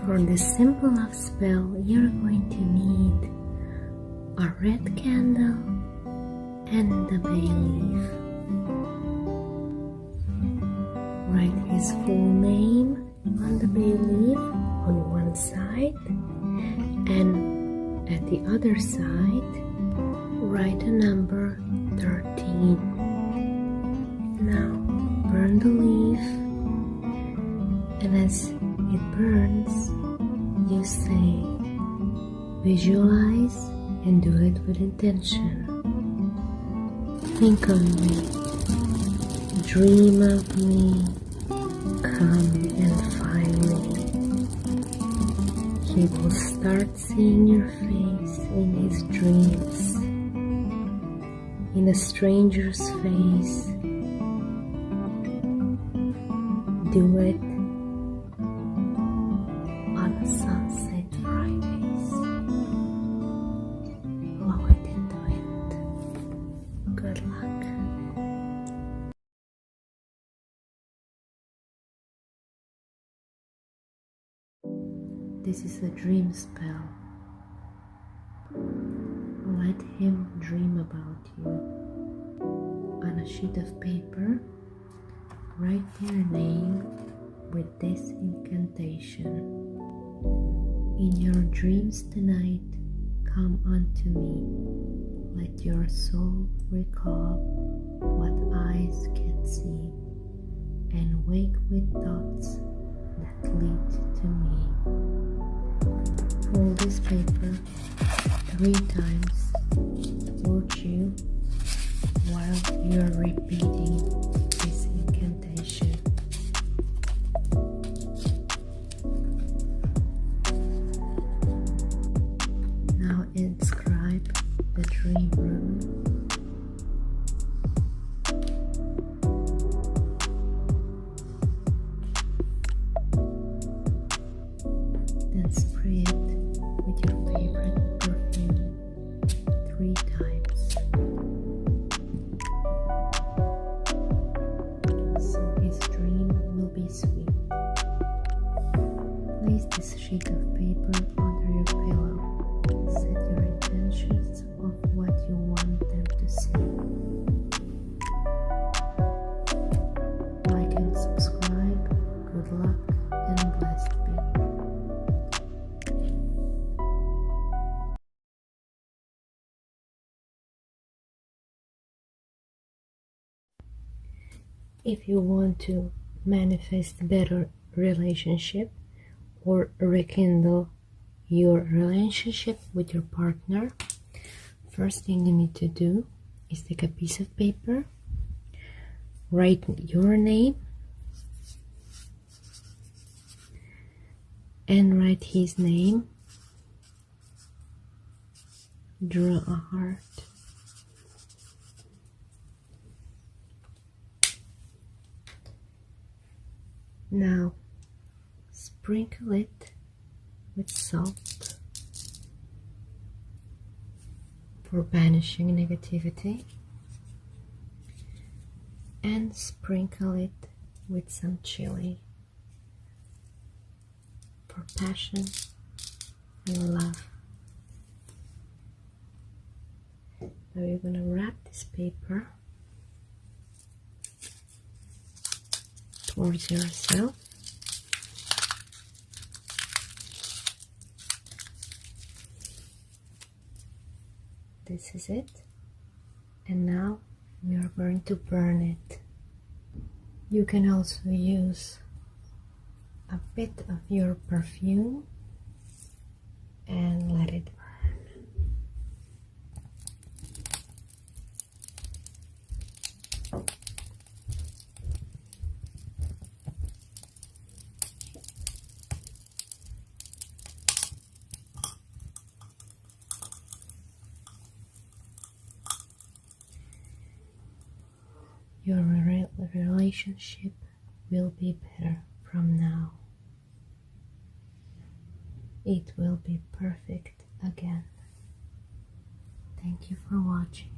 For this simple love spell, you're going to need a red candle and a bay leaf. Write his full name on the bay leaf on one side, and at the other side, write a number 13. Now burn the leaf, and as it burns, you say, visualize and do it with intention. Think of me, dream of me, come and find me. He will start seeing your face in his dreams, in a stranger's face. Do it on sunset Fridays. Blow it into it. Good luck. This is a dream spell. Let him dream about you. On a sheet of paper, write their name with this incantation. In your dreams tonight, come unto me. Let your soul recall what eyes can see, and wake with thoughts that lead to me. Fold this paper 3 times towards you while you are repeating this incantation. Now inscribe the dream rune. Then spray it with your favorite perfume 3 times. So his dream will be sweet. Place this sheet of paper under your pillow. Set your intentions of what you want them to see. Like and subscribe. Good luck and blessed be. If you want to manifest better relationship or rekindle your relationship with your partner, first thing you need to do is take a piece of paper, write your name, and write his name. Draw a heart. Now sprinkle it with salt for banishing negativity, and sprinkle it with some chili for passion and love. Now you're going to wrap this paper towards yourself. This is it. And now we are going to burn it. You can also use a bit of your perfume and let it burn. Your relationship will be better from now. It will be perfect again. Thank you for watching.